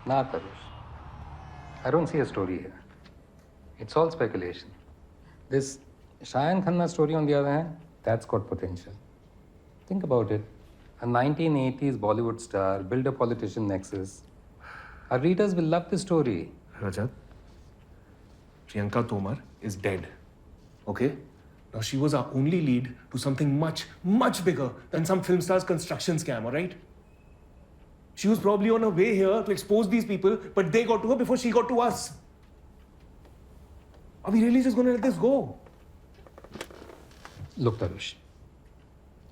Nah, Tarush. I don't see a story here. It's all speculation. This Shayan Khanna story, on the other hand, that's got potential. Think about it. A 1980s Bollywood star built a politician nexus. Our readers will love the story. Rajat, Priyanka Tomar is dead. Okay? Now she was our only lead to something much, much bigger than some film star's construction scam, alright? She was probably on her way here to expose these people, but they got to her before she got to us. Are we really just gonna let this go? Look, Tarush,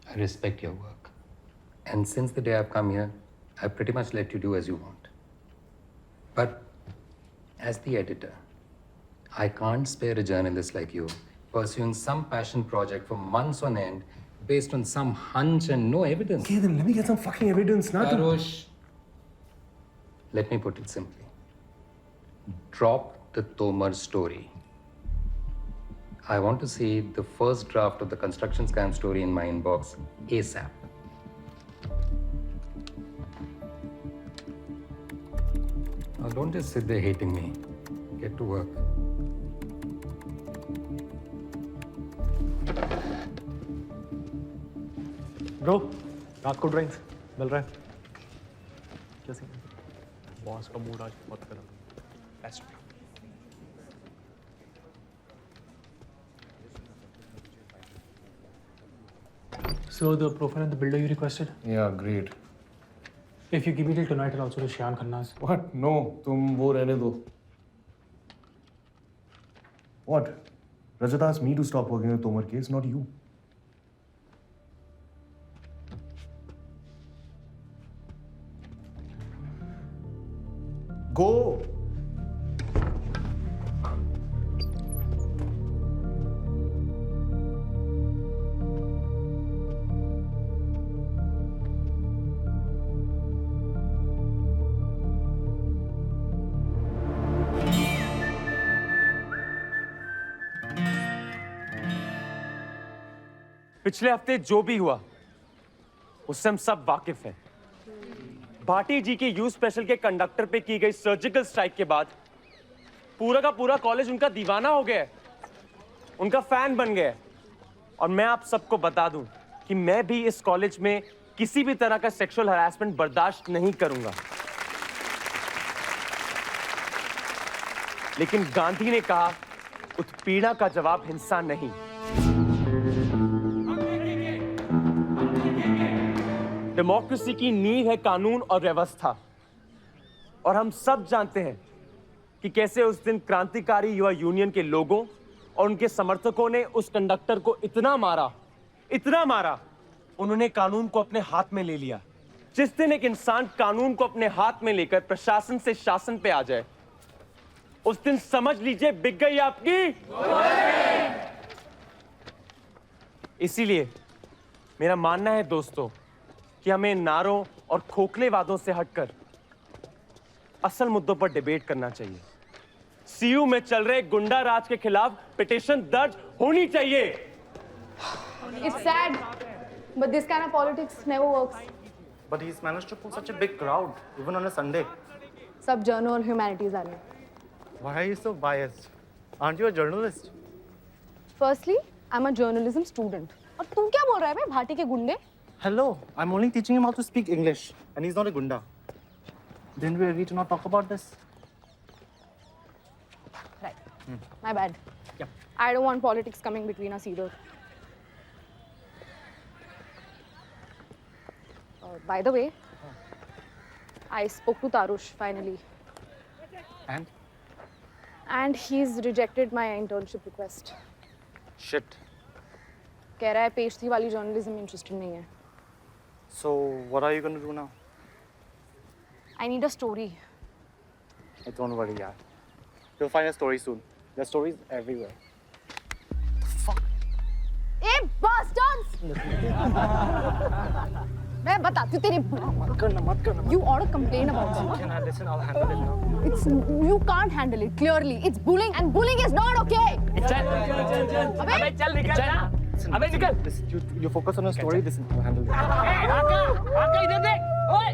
I respect your work. And since the day I've come here, I've pretty much let you do as you want. But as the editor, I can't spare a journalist like you pursuing some passion project for months on end based on some hunch and no evidence. Okay, then let me get some fucking evidence, not Tarush, let me put it simply. Drop the Tomar story. I want to see the first draft of the construction scam story in my inbox ASAP. Now don't just sit there hating me. Get to work. Bro रात को drinks मिल रहा है कैसे boss का mood आज बहुत खराब है So the profile and the builder you requested? Yeah, great. If you give me till tonight, I'll also do Shayan Khanna's. What? No, तुम वो रहने दो. What? Rajat asked me to stop working on the Tomar case, not you. Go! पिछले हफ्ते जो भी हुआ उससे हम सब वाकिफ हैं। भाटी जी के यू स्पेशल के कंडक्टर पे की गई सर्जिकल स्ट्राइक के बाद पूरा का पूरा कॉलेज उनका दीवाना हो गया है, उनका फैन बन गया है। और मैं आप सबको बता दूं कि मैं भी इस कॉलेज में किसी भी तरह का सेक्सुअल हरासमेंट बर्दाश्त नहीं करूंगा। लेकिन गांधी ने कहा उत्पीड़न का जवाब हिंसा नहीं। डेमोक्रेसी की नींव है कानून और व्यवस्था, और हम सब जानते हैं कि कैसे उस दिन क्रांतिकारी युवा यूनियन के लोगों और उनके समर्थकों ने उस कंडक्टर को इतना मारा, उन्होंने कानून को अपने हाथ में ले लिया। जिस दिन एक इंसान कानून को अपने हाथ में लेकर प्रशासन से शासन पे आ जाए, उस दिन समझ लीजिए बिक गई आपकी। इसीलिए मेरा मानना है दोस्तों कि हमें नारों और खोखले वादों से हटकर असल मुद्दों पर डिबेट करना चाहिए। सीयू में चल रहे गुंडा राज के खिलाफ पिटीशन दर्ज होनी चाहिए। It's sad, but this kind of politics never works. But he's managed to pull such a big crowd, even on a Sunday. सब journal और humanities वाले। Why are you so biased? Aren't you a journalist? Firstly, I'm a journalism student. और तू क्या बोल रहा है बे भाटी के गुंडे? Hello, I'm only teaching him how to speak English, and he's not a gunda. Didn't we agree to not talk about this? Right. My bad. Yeah. I don't want politics coming between us either. By the way, I spoke to Tarush finally. And? And he's rejected my internship request. Shit. कह रहा है पेशती वाली journalism interested नहीं है. So, what are you going to do now? I need a story. Hey, don't worry, yaar. You'll find a story soon. There's stories everywhere. Fuck. A bastards! मैं बताती हूँ तेरी मत करना. You ought to complain about it. Can I listen? I'll handle it now. It's you can't handle it clearly. It's bullying and bullying is not okay. चल चल निकल जा। अबे निकल। Listen, you focus on a story. Listen, I'll handle it. आका इधर देख। ओए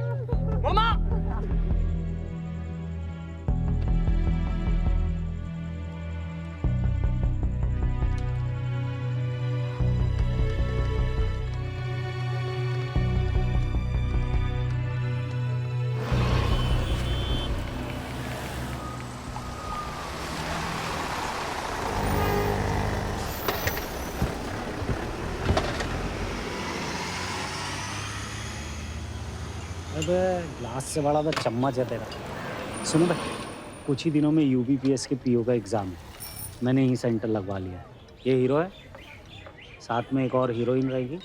मामा। अबे ग्लास से बड़ा तो चम्मच है तेरा। सुनो भाई, कुछ ही दिनों में यूबीपीएस के पीओ का एग्ज़ाम है। मैंने ही सेंटर लगवा लिया है। ये हीरो है, साथ में एक और हीरोइन रहेगी।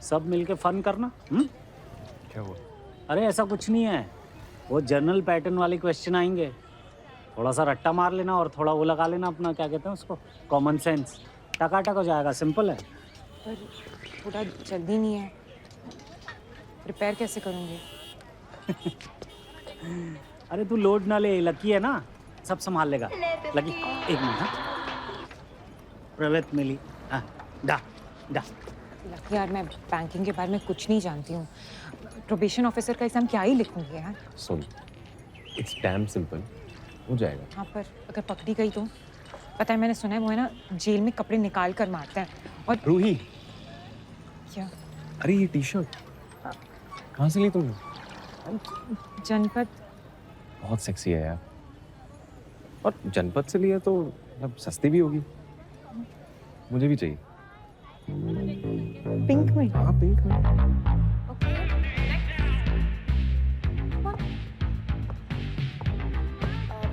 सब मिलके फन करना। क्या हुआ? अरे ऐसा कुछ नहीं है, वो जनरल पैटर्न वाले क्वेश्चन आएंगे। थोड़ा सा रट्टा मार लेना और थोड़ा वो लगा लेना अपना, क्या कहते हैं उसको, कॉमन सेंस। टकाटक हो जाएगा, सिंपल है। पर थोड़ा जल्दी नहीं है, प्रिपेयर कैसे करूँगी? अरे तू लोड ना ले, लकी है ना, सब संभाल लेगा। लकी, एक मिनट। हाँ, प्रवेत मिली। हाँ, डा डा। लकी यार, मैं बैंकिंग के बारे में कुछ नहीं जानती हूँ। प्रोबेशन ऑफिसर का एग्जाम क्या ही लिखूंगी यार। सुन, इट्स डैम सिंपल, हो जाएगा। हाँ, पर अगर पकड़ी गई तो? पता है, मैंने सुना है वो है ना जेल में कपड़े निकाल कर मारते हैं। और रूही, क्या? अरे ये टी शर्ट कहाँ से ली तुमने? जनपद। बहुत सेक्सी है यार। और जनपद से लिया तो मतलब सस्ती भी होगी। मुझे भी चाहिए। पिंक में? हाँ, पिंक में।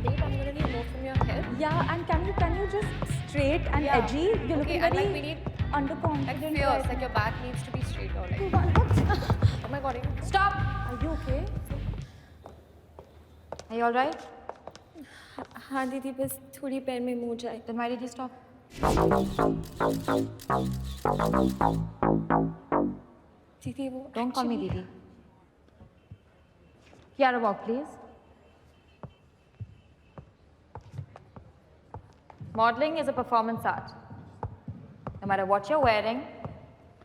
Babe, I'm gonna need more from your help. Yeah, and can you just straight and Yeah. edgy? You're Okay, looking and very like we need underconfident. like fierce, like your back needs to be straight or like. Oh my god, stop! Are you okay? Are you all right? हाँ दीदी, बस थोड़ी पैर में मोच आए. Then why did you stop? दीदी वो. Don't call me Didi. Kiara, walk, please. Modeling is a performance art. No matter what you're wearing,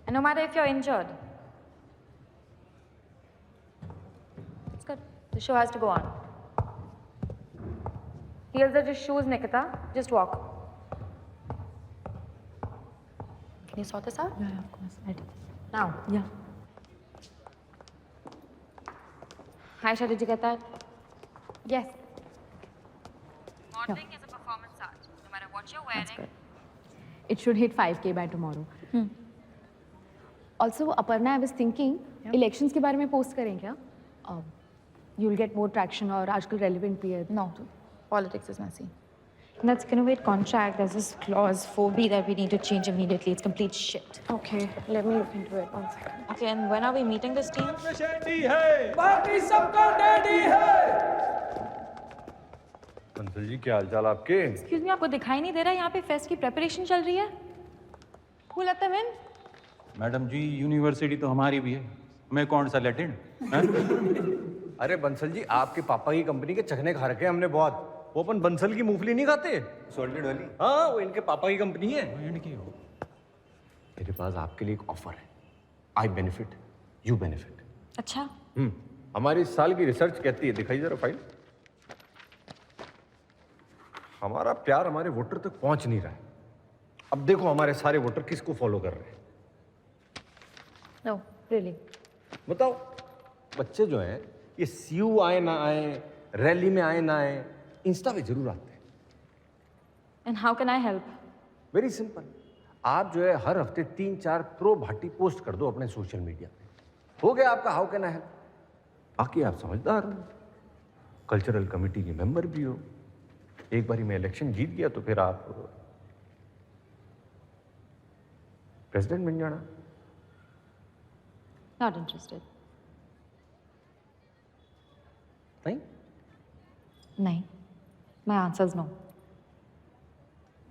and no matter if you're injured. It's good. The show has to go on. Heels are just shoes, Nikita. Just walk. Can you sort this out? Yeah, of course. I did. Now. Yeah. Aisha, did you get that? Yes. Modeling is a performance art. No matter what you're wearing. That's good. It should hit 5K by tomorrow. Also, Aparna, I was thinking, elections के बारे में post करें क्या? You'll get more traction और आजकल relevant भी है. No. Politics is messy. In that Skinnerweight contract, there's this clause 4B that we need to change immediately. It's complete shit. Okay, let me look into it. 1 second. Okay, and when are we meeting this team? Bansal ji, क्या हाल चाल आपके? Excuse me, आपको दिखाई नहीं दे रहा है यहाँ पे फेस्ट की प्रेपरेशन चल रही है? Who let them in? Madam ji, university तो हमारी भी है, मैं कौन सा लैटिन? अरे बंसल जी, आपके पापा की कंपनी के चखने खा रखे हैं हमने बहुत। वो अपन बंसल की मूंगफली नहीं खाते, सॉल्टेड वाली। हाँ, वो इनके पापा की कंपनी है। मेरे पास आपके लिए एक ऑफर है। आई बेनिफिट, यू बेनिफिट। अच्छा। हमारी इस साल की रिसर्च कहती है, दिखाई जरा फाइल। हमारा प्यार हमारे वोटर तक पहुंच नहीं रहा है। अब देखो हमारे सारे वोटर किसको फॉलो कर रहे हैं। No, really. बताओ, बच्चे जो हैं ये सीयू आए ना आए, रैली में आए ना आए, इंस्टा पे जरूर आते हैं। And how can I help? Very simple, आप जो है हर हफ्ते 3-4 प्रो भाटी पोस्ट कर दो अपने सोशल मीडिया पे। हो गया आपका हाउ कैन आई हेल्प। बाकी आप समझदार हो, कल्चरल कमेटी के मेंबर भी हो। एक बारी मैं इलेक्शन जीत गया तो फिर आप प्रेसिडेंट बन जाना। Not interested. नहीं? नहीं. My answer is no.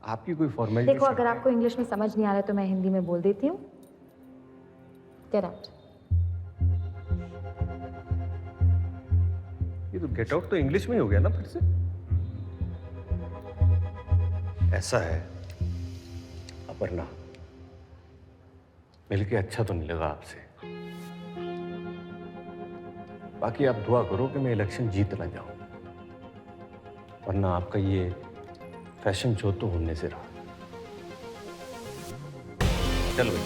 आपकी कोई फॉर्मेलिटी? देखो, अगर आपको इंग्लिश में समझ नहीं आ रहा है तो मैं हिंदी में बोल देती हूँ. Get out. ये तो गेट आउट तो इंग्लिश में ही हो गया ना फिर से। ऐसा है अपर्णा, मिलके अच्छा तो नहीं लगा आपसे। बाकी आप दुआ करो कि मैं इलेक्शन जीत ना जाऊं, वरना आपका ये फैशन शो तो होने से रहा। चलो भाई।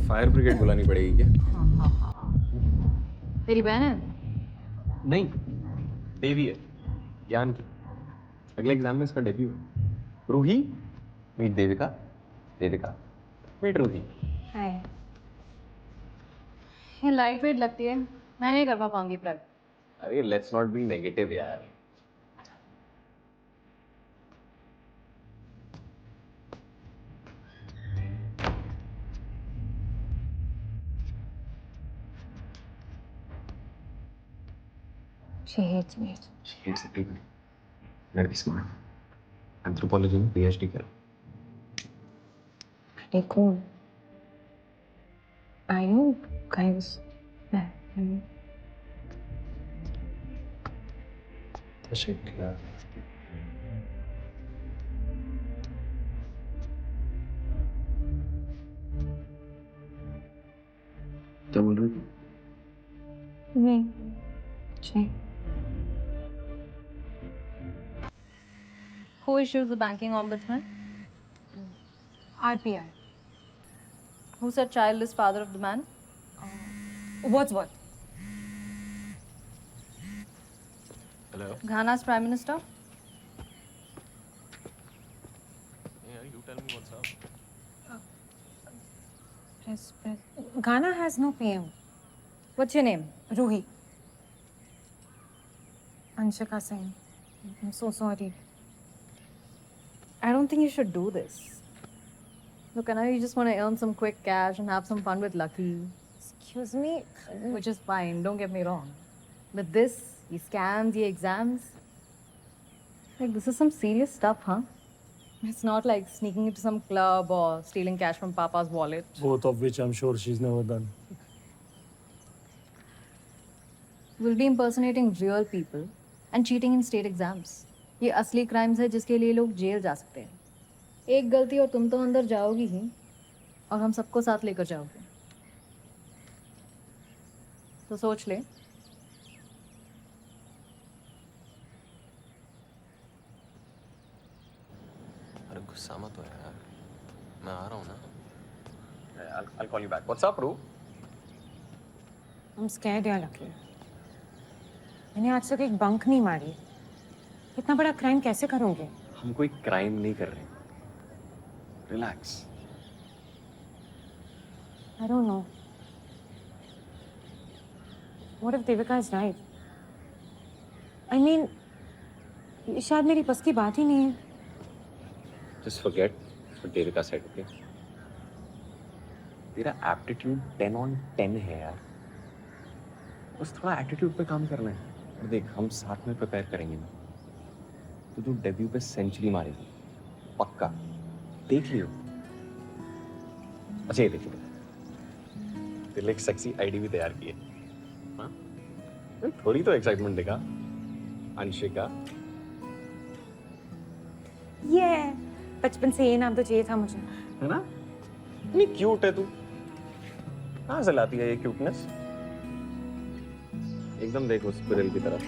फायर ब्रिगेड बुलानी पड़ेगी क्या? तेरी बहन है? नहीं, देवी है, ज्ञान की। अगले एग्जाम में इसका डेब्यू है। रूही, मीट देविका। देविका, मीट रूही। हाय। ये लाइट वेट लगती है, मैं नहीं कर पाऊंगी प्रग। अरे लेट्स नॉट बी नेगेटिव यार। She hates me. She hates everybody. Very smart. Anthropology में PhD कर। Pretty cool. I know, guys. Yeah. तशक्कुर। क्या बोल रही थी? नहीं, जी। Who issues the banking ombudsman? RPI. Who said child is father of the man? What's what? Hello. Ghana's prime minister? Yeah, you tell me what's up. Ghana has no PM. What's your name? Ruhi. Anshika Singh. I'm so sorry. I don't think you should do this. Look, I know you just want to earn some quick cash and have some fun with Lucky, Excuse me. which is fine, don't get me wrong. But this, these scams, these exams, like this is some serious stuff, huh? It's not like sneaking into some club or stealing cash from Papa's wallet. Both of which I'm sure she's never done. We'll be impersonating real people and cheating in state exams. ये असली crimes है जिसके लिए लोग jail जा सकते हैं। एक गलती और तुम तो अंदर जाओगी ही, और हम सबको साथ लेकर जाओगे। तो सोच ले। अरे गुस्सा मत हो यार, मैं आ रहा हूँ ना। I'll call you back. What's up, Ru? I'm scared यार Lucky. मैंने आज तक एक बंक नहीं मारी। इतना बड़ा क्राइम कैसे करोगे? हम कोई क्राइम नहीं कर रहे। Relax. I don't know. What if Devika is right? I mean, ये शायद मेरी बस की बात ही नहीं है। Just forget what Devika said, okay? तेरा एप्टीट्यूड 10 on 10 है यार। बस थोड़ा एटीट्यूड पे काम करना है। और देख, हम साथ में प्रिपेयर करेंगे ना। तो तू डेब्यू पे सेंचुरी मारेगी, पक्का। देख लियो। अच्छा ये देख लो, तेरे लिए एक सेक्सी आईडी भी तैयार की है। हाँ? थोड़ी तो एक्साइटमेंट दिखा, अंशिका। ये बचपन से ये नाम तो चाहिए था मुझे। है ना? इतनी क्यूट है तू। कहाँ से लाती है ये क्यूटनेस? एकदम देखो स्पिरल की तरफ।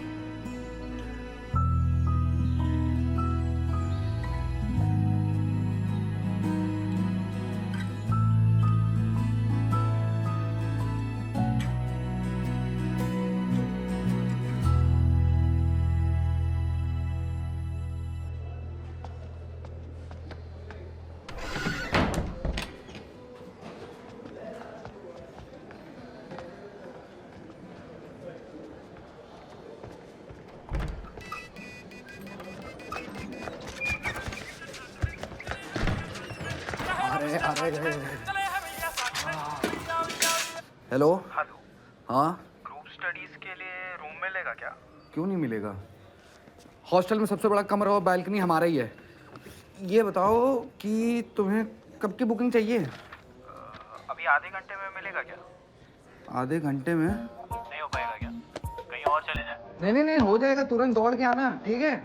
हेलो। हेलो। हाँ, ग्रुप स्टडीज के लिए रूम मिलेगा क्या? क्यों नहीं मिलेगा? हॉस्टल में सबसे बड़ा कमरा और बालकनी हमारा ही है। ये बताओ कि तुम्हें कब की बुकिंग चाहिए? अभी आधे घंटे में मिलेगा क्या? आधे घंटे में? नहीं हो पाएगा क्या? कहीं और चले जाए? नहीं नहीं नहीं, हो जाएगा, तुरंत दौड़ के आना, ठीक है?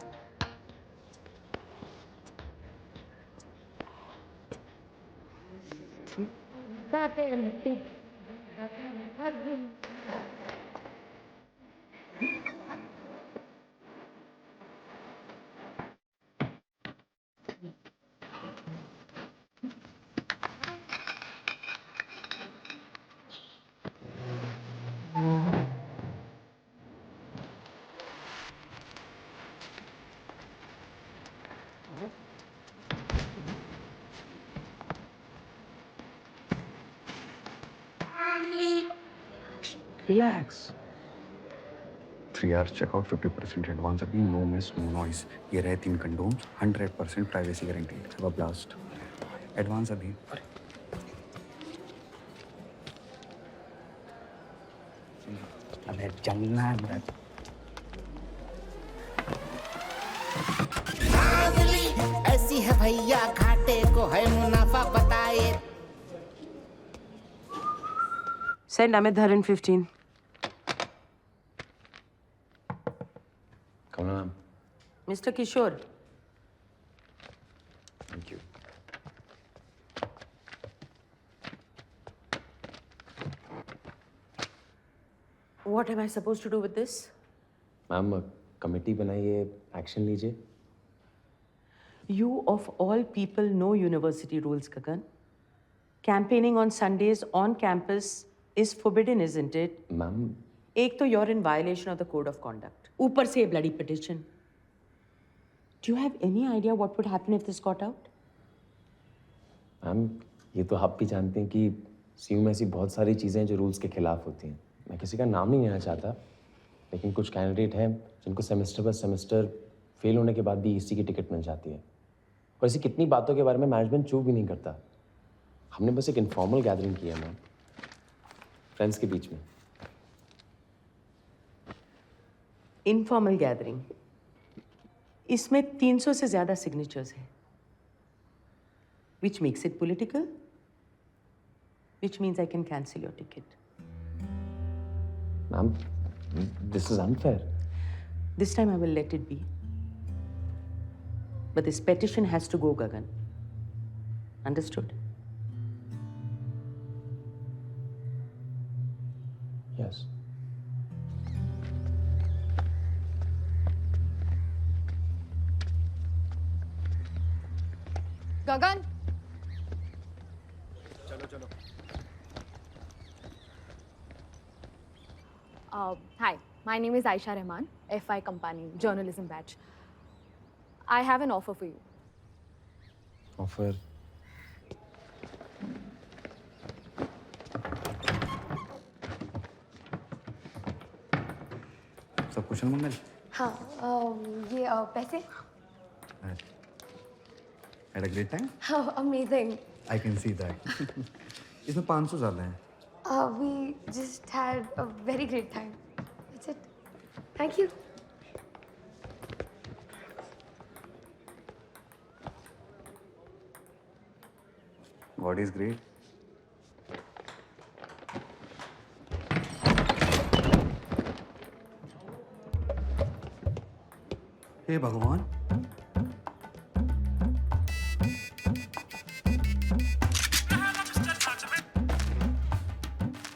Relax. 3 hours checkout, 50% advance अभी, no mess, no noise. ये रहे 3 condoms, 100% privacy guaranteed. Have a blast. Advance अभी. अबे चलना है मेरा. ऐसी है भैया घाटे को है मुनाफा बताए. Send Amit Dhar in 15. Come on. Mr. Kishore. Thank you. What am I supposed to do with this? Ma'am committee बनाइए, एक्शन लीजिए. You of all people know university rules, Gagan. Campaigning on Sundays on campus is forbidden, isn't it? Ma'am एक तो you're in violation of the code of conduct. ऊपर से bloody petition. Do you have any idea what would happen if this got out? Ma'am ये तो आप भी जानते हैं कि सीयू में ऐसी बहुत सारी चीज़ें हैं जो रूल्स के खिलाफ होती हैं. मैं किसी का नाम नहीं लेना चाहता, लेकिन कुछ कैंडिडेट हैं जिनको सेमेस्टर पर सेमेस्टर फेल होने के बाद भी ईसी की टिकट मिल जाती है. और ऐसी कितनी बातों के बारे में मैनेजमेंट चूक भी नहीं करता. हमने बस एक इनफॉर्मल गैदरिंग की है मैम, फ्रेंड्स के बीच में. Informal gathering. इसमें 300 से ज्यादा सिग्नेचर्स हैं. Which makes it political? Which means I can cancel your ticket. Ma'am, this is unfair. This time I will let it be. But this petition has to go, Gagan. Understood? Yes. गगन. चलो चलो. Hi, my name is Aisha Rahman, FI Company, journalism batch. I have an offer for you. Offer? सब कुशल मंगल. हाँ, ये पैसे. Had a great time? Oh, amazing. I can see that. इसमें 500 ज़्यादा हैं. We just had a very great time. That's it. Thank you. God is great. हे भगवान.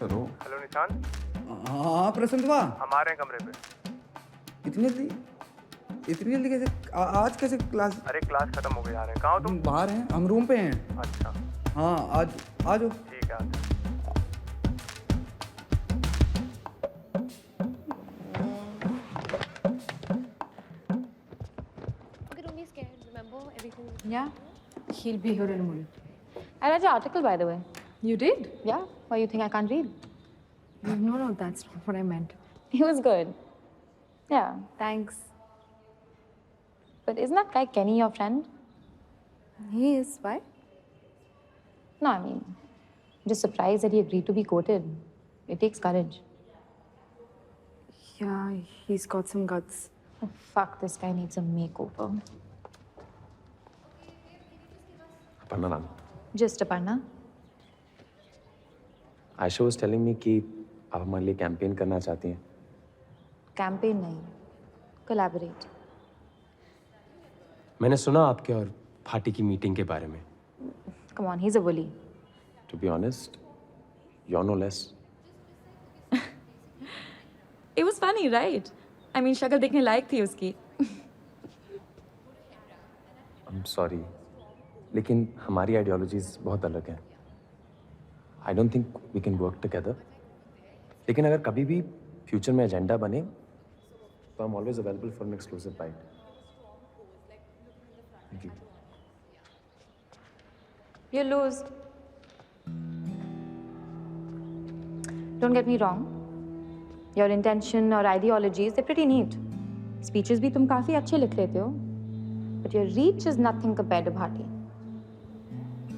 Hello. Hello निशान. हाँ प्रसन्नवा. हमारे हैं कमरे पे. इतनी जल्दी कैसे? आज कैसे क्लास? अरे क्लास खत्म हो गई यार. कहाँ हो तुम? बाहर हैं, हम रूम पे हैं. अच्छा. हाँ आज आ जाओ. ठीक है. Yeah, he'll be here in a minute. I read your article, by the way. You did? Yeah, why you think I can't read? No, that's not what I meant. It was good. Yeah, Thanks. but isn't that guy Kenny your friend? He is. Why? No, I mean, just surprised that he agreed to be quoted. It takes courage. Yeah, he's got some guts. Oh, fuck, this guy needs a makeover. Aparna ma'am. Just Aparna. Aisha was telling me कि आप हमारे लिए campaign करना चाहती हैं. Campaign नहीं, collaborate. मैंने सुना आपके और भाटी की मीटिंग के बारे में. Come on, he's a bully. To be honest, you're no less. It was funny, right? I mean, शक्ल देखने लायक थी उसकी. I'm sorry, लेकिन हमारी आइडियोलॉजीज बहुत अलग हैं. I don't think we can work together. लेकिन अगर कभी भी फ्यूचर में एजेंडा बने तो I'm always available for an exclusive bite. Thank you. You lose. Don't get me wrong. Your intention or ideologies, they're pretty neat. Speeches भी तुम काफी अच्छे लिख लेते हो. But your reach is nothing compared to Bharti.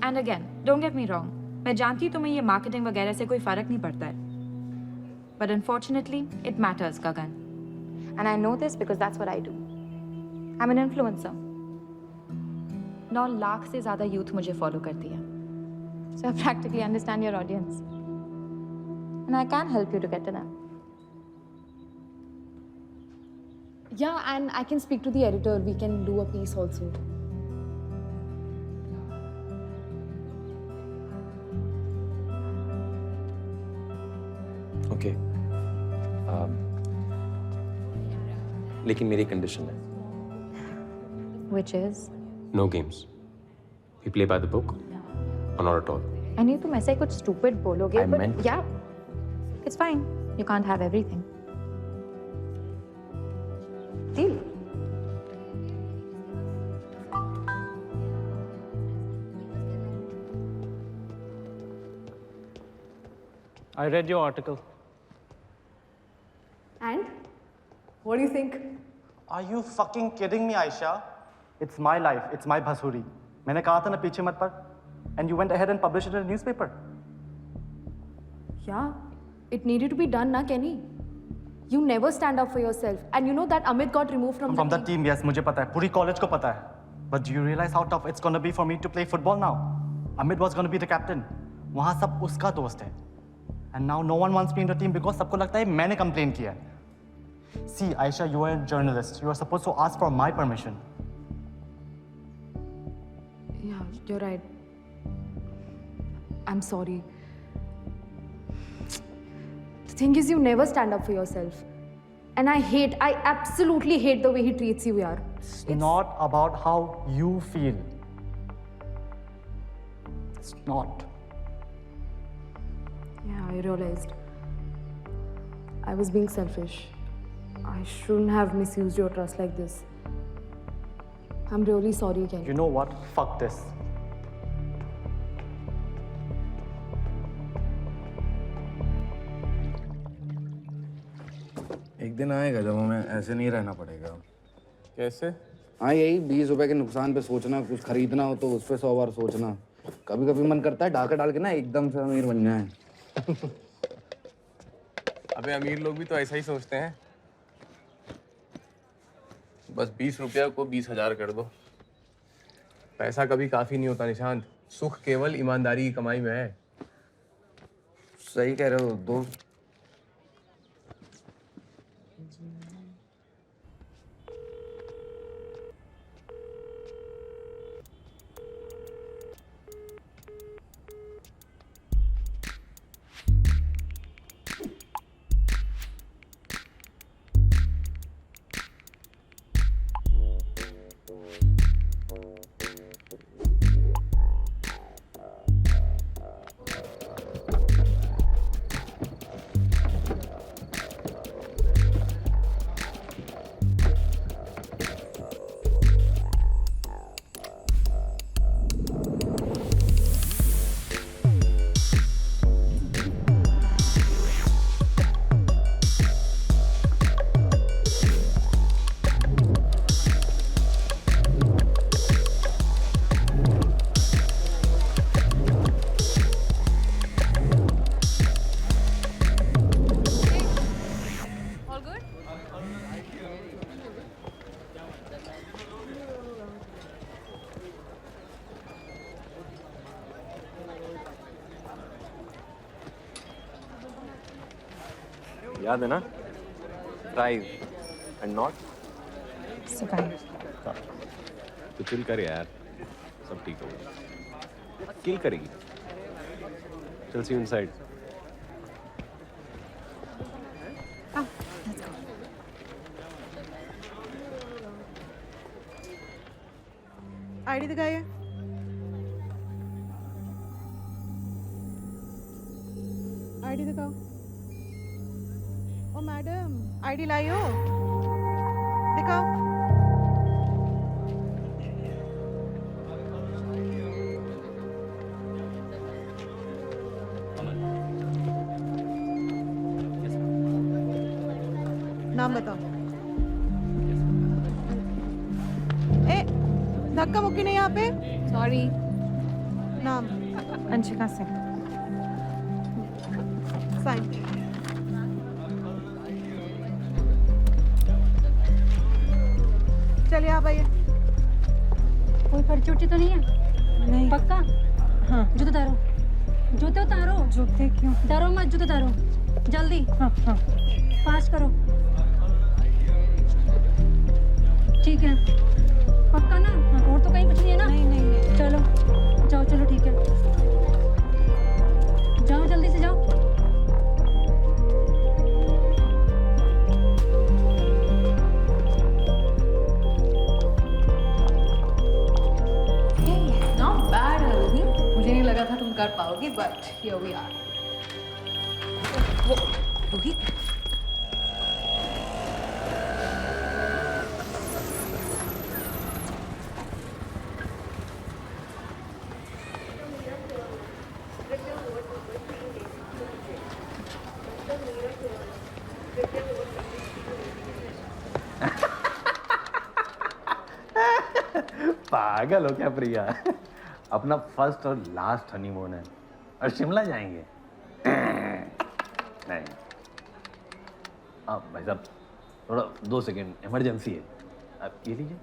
And again, don't get me wrong. मैं जानती हूँ तुम्हें ये marketing वगैरह से कोई फर्क नहीं पड़ता है. But unfortunately, it matters, Gagan. And I know this because that's what I do. I'm an influencer. 9 lakh से ज़्यादा youth मुझे follow करती है. So I practically understand your audience. And I can help you to get to them. Yeah, and I can speak to the editor. We can do a piece also. Okay. लेकिन मेरी condition है. Which is? No games. We play by the book or not at all. I knew तुम ऐसे कुछ stupid बोलोगे. I but meant- yeah, it's fine. You can't have everything. Deal. I read your article. And? What do you think? Are you fucking kidding me, Aisha? It's my life. It's my bhasuri. मैंने कहा था ना पीछे मत पड़. And you went ahead and published it in a newspaper. Yeah, it needed to be done, na, Kenny? You never stand up for yourself. And you know that Amit got removed from From the team, yes, मुझे पता है. पूरी college को पता है. But do you realize how tough it's gonna be for me to play football now? Amit was gonna be the captain. वहाँ सब उसका दोस्त है. And now no one wants me in the team because सबको लगता है मैंने complain किया है. See, Aisha, you are a journalist. You are supposed to ask for my permission. Yeah, you're right. I'm sorry. The thing is, you never stand up for yourself. And I absolutely hate the way he treats you, yaar. It's not about how you feel. It's not. Yeah, I realized. I was being selfish. I shouldn't have misused your trust like this. I'm really sorry, Kenny. You know what? Fuck this. एक दिन आएगा जब हमें ऐसे नहीं रहना पड़ेगा. कैसे? हाँ, यही 20 रुपए के नुकसान पे सोचना, कुछ खरीदना हो तो उस पे 100 बार सोचना. कभी कभी मन करता है डाका डाल के ना एकदम से अमीर बन जाए. अबे अमीर लोग भी तो ऐसा ही सोचते हैं. बस 20 रुपया को 20,000 कर दो. पैसा कभी काफी नहीं होता निशांत. सुख केवल ईमानदारी की कमाई में है. सही कह रहे हो दोस्त. याद है ना? Thrive and not survive. तो चिल कर यार. सब ठीक होगा. किल करेगी. चल सी इनसाइड. आईडी दिखाइए. आईडी दिखाओ. ओ मैडम, आईडी लाइयो. दिखाओ. नाम बताओ। ए, धक्का मुक्की नहीं यहाँ पे। सॉरी। नाम? अंशिका सिंह। साइन। चलिए आप आइए। कोई पर्ची उर्ची तो नहीं है? नहीं। पक्का? हाँ। जूते उतारो, जूते उतारो। जूते क्यों? डरो मत, जूते उतारो जल्दी। हाँ हाँ। फास्ट करो। ठीक है, पक्का ना? और तो कहीं कुछ नहीं है ना? नहीं नहीं नहीं। चलो जाओ, चलो ठीक है, जाओ जल्दी से जाओ। Not bad, Haruni. मुझे नहीं लगा था तुम कर पाओगी, but here we are. Rohit, पागल हो क्या प्रिया? अपना फर्स्ट और लास्ट हनीमून है और शिमला जाएंगे? नहीं। भाई साहब थोड़ा 2 सेकेंड इमरजेंसी है, आप ये लीजिए।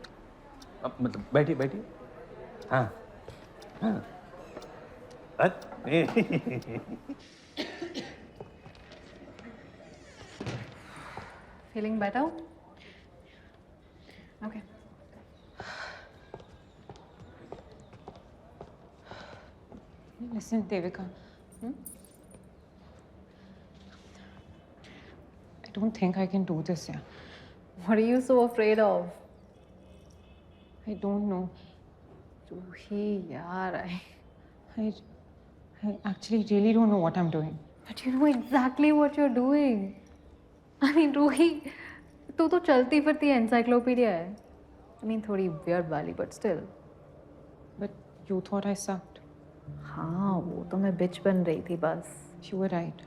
अब मतलब बैठिए बैठिए। हाँ हाँ। feeling better? Okay. Listen, Devika. I don't think I can do this, yeah. What are you so afraid of? I don't know. Ruhi, yaar, I actually really don't know what I'm doing. But you know exactly what you're doing. I mean, Ruhi, तू तो चलती फिरती encyclopedia है. I mean, थोड़ी weird वाली, but still. But you thought I sucked. हाँ, वो तो मैं बिच बन रही थी बस. You were right.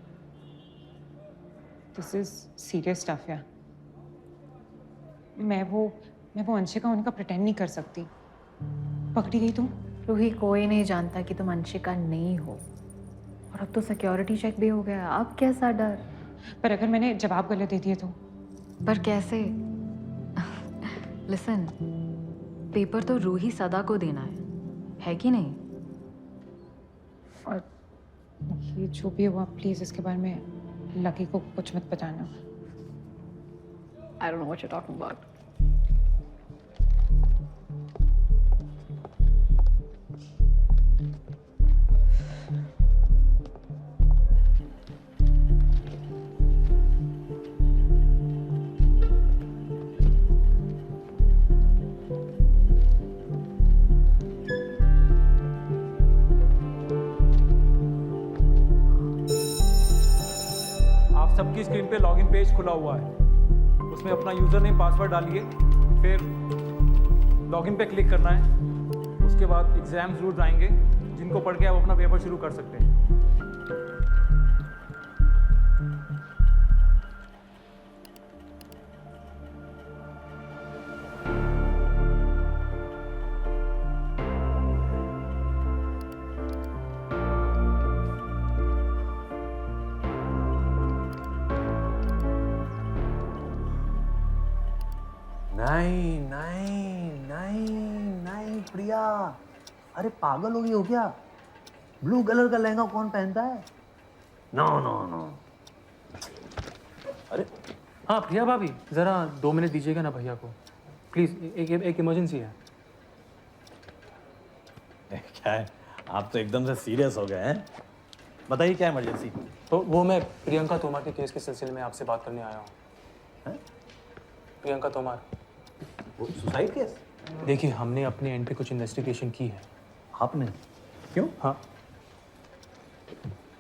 This is serious stuff, yeah. मैं वो अंशिका उनका pretend नहीं कर सकती. पकड़ी गई तुम? रूही, कोई नहीं जानता कि तुम अंशिका नहीं हो. और अब तो सिक्योरिटी चेक भी हो गया. अब कैसा डर? पर अगर मैंने जवाब गलत दे दिए तो? पर कैसे? लिसन, पेपर तो रूही सदा को देना है कि नहीं? और ये जो भी हुआ, प्लीज इसके बारे में लकी को कुछ मत बताना. I don't know what you're talking about. सबकी स्क्रीन पे लॉगिन पेज खुला हुआ है, उसमें अपना यूजर नेम पासवर्ड डालिए, फिर लॉगिन पे क्लिक करना है. उसके बाद एग्जाम्स रूल्स आएंगे जिनको पढ़ के आप अपना पेपर शुरू कर सकते हैं. नहीं नहीं नहीं नहीं प्रिया, अरे पागल हो गई हो क्या? ब्लू कलर का लहंगा कौन पहनता है? No no no. अरे हाँ प्रिया भाभी, ज़रा 2 मिनट दीजिएगा ना भैया को प्लीज़, एक इमरजेंसी है. क्या है, आप तो एकदम से सीरियस हो गए हैं? बताइए क्या इमरजेंसी? तो वो मैं प्रियंका तोमर के केस के सिलसिले में आपसे बात करने आया हूँ. प्रियंका तोमर, वो सुसाइड केस? देखिए, हमने अपने एंड पे कुछ इन्वेस्टिगेशन की है. आपने? क्यों? हाँ,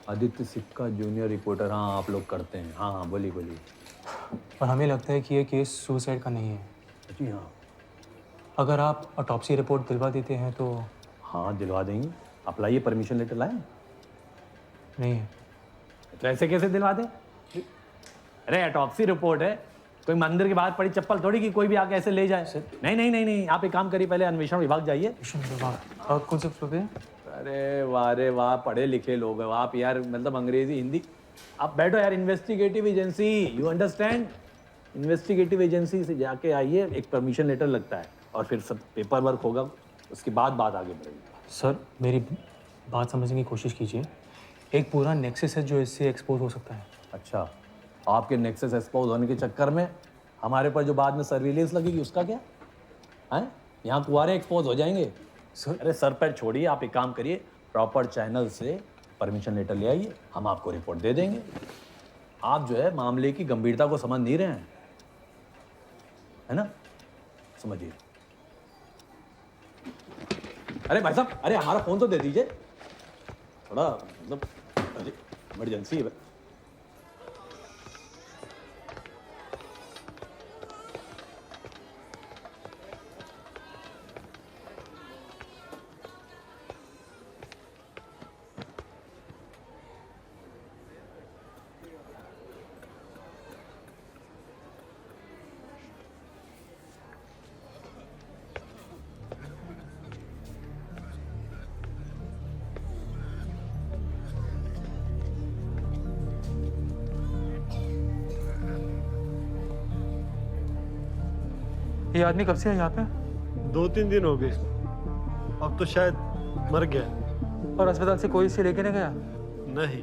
आदित्य सिक्का जूनियर रिपोर्टर, हाँ आप लोग करते हैं. हाँ हाँ बोलिए बोलिए. पर हमें लगता है कि ये केस सुसाइड का नहीं है. जी हाँ. अगर आप ऑटोप्सी रिपोर्ट दिलवा देते हैं तो? हाँ दिलवा देंगे. आप लाइए, परमिशन लेटर लाएं? नहीं है. तो ऐसे कैसे दिलवा दें? अरे ऑटोप्सी रिपोर्ट है, कोई मंदिर के बाहर पड़ी चप्पल थोड़ी कि कोई भी आके ऐसे ले जाए। नहीं नहीं नहीं नहीं, आप एक काम करिए, पहले अन्वेषण विभाग जाइए। कौन से फ्लोर पे? अरे वाह, पढ़े लिखे लोग हो आप यार, मतलब अंग्रेजी हिंदी। आप बैठो यार, investigative agency, you understand? Investigative agency से जाके आइए, एक परमिशन लेटर लगता है और फिर सब पेपर वर्क होगा, उसके बाद बात आगे बढ़ेगी। सर मेरी बात समझने की कोशिश कीजिए, एक पूरा नेक्सस है जो इससे एक्सपोज हो सकता है। अच्छा, आपके नेक्सस एक्सपोज होने के चक्कर में हमारे पर जो बाद में सर्विलेंस लगेगी उसका क्या है? यहाँ कुआरे एक्सपोज हो जाएंगे। सर अरे सर पैर छोड़िए, आप एक काम करिए, प्रॉपर चैनल से परमिशन लेटर ले आइए, हम आपको रिपोर्ट दे देंगे। आप जो है मामले की गंभीरता को समझ नहीं रहे हैं, है ना? समझिए। अरे भाई साहब, अरे हमारा फोन तो दे दीजिए, थोड़ा मतलब इमरजेंसी है। ये आदमी कब से है यहाँ पे? 2-3 दिन हो गए, अब तो शायद मर गया। और अस्पताल से कोई इसे लेके नहीं गया? नहीं।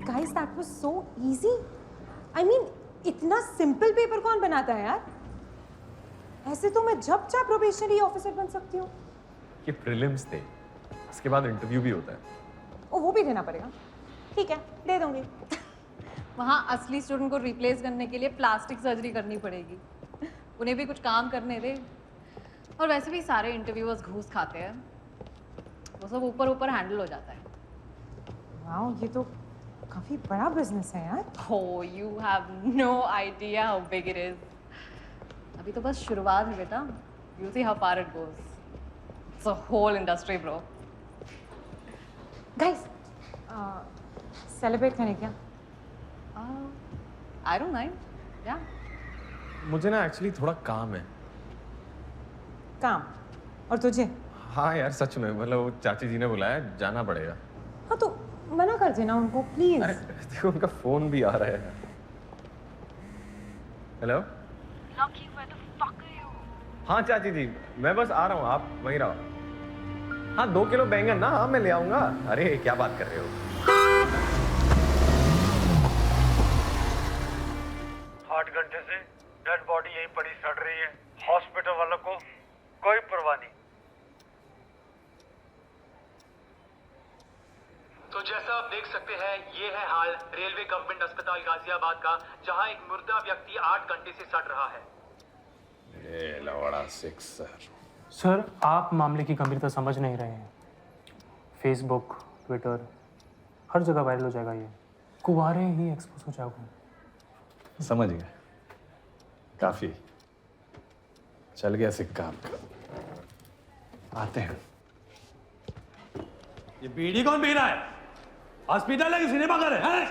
Guys, that was so easy. I mean, इतना सिंपल पेपर कौन बनाता है यार? ऐसे तो मैं जब चाहे प्रोबेशनरी ऑफिसर बन सकती हूँ। ये प्रीलिम्स थे, इसके बाद इंटरव्यू भी होता है। ओ, वो भी देना पड़ेगा। ठीक है, दे दूंगी। वहाँ असली स्टूडेंट को रिप्लेस करने के लिए प्लास्टिक सर्जरी करनी पड़ेगी। उन्हें भी कुछ काम करने दे। और वैसे भी सारे इंटरव्यूअर्स घूस खाते हैं, वो सब ऊपर ऊपर हैंडल हो जाता है। वाओ, ये तो काफी बड़ा बिजनेस है यार। Oh, you have no idea how big it is. अभी तो बस शुरुआत है बेटा। You'll see how far it goes. It's a whole industry, bro. Guys, celebrate करें क्या? I don't mind. Yeah. मुझे ना एक्चुअली थोड़ा काम है। काम? और तुझे? हाँ यार सच में, मतलब वो चाची जी ने बुलाया, जाना पड़ेगा। हाँ तो मना कर देना उनको प्लीज। देखो उनका फोन भी आ रहा है। हेलो? हाँ चाची जी, मैं बस आ रहा हूँ, आप वहीं रहो। हाँ 2 किलो बैंगन ना, हाँ मैं ले आऊंगा। अरे क्या बात कर रहे हो? 8 घंटे से डेड बॉडी यहीं पड़ी सड़ रही है, हॉस्पिटल वालों को कोई परवाह नहीं। तो जैसा आप देख सकते हैं, ये है हाल रेलवे गवर्नमेंट अस्पताल गाजियाबाद का, जहां एक मुर्दा व्यक्ति 8 घंटे से सड़ रहा है। सर, आप मामले की गंभीरता समझ नहीं रहे हैं। फेसबुक, ट्विटर, हर जगह वायरल हो जाएगा ये। कुवारे ही एक्सपोज हो जाओगे। समझ गए, काफी चल गया सिक्का आपका। आते हैं। ये बीड़ी कौन पी रहा है? हॉस्पिटल है कि सिनेमा घर है?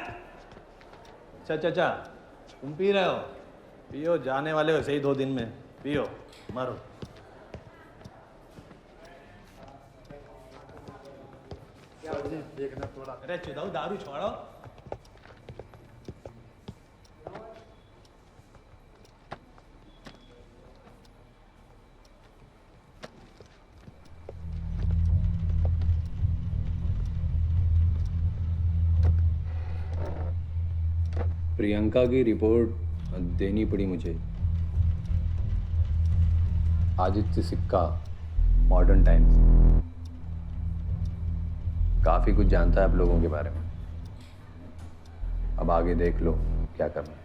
चाचा तुम पी रहे हो? पियो, जाने वाले हो सही 2 दिन में, पियो मारो। देखना थोड़ा। अरे चुदाऊ दारू छोड़ो। प्रियंका की रिपोर्ट देनी पड़ी मुझे। आदित्य सिक्का, मॉडर्न टाइम्स, काफी कुछ जानता है आप लोगों के बारे में। अब आगे देख लो क्या करना है।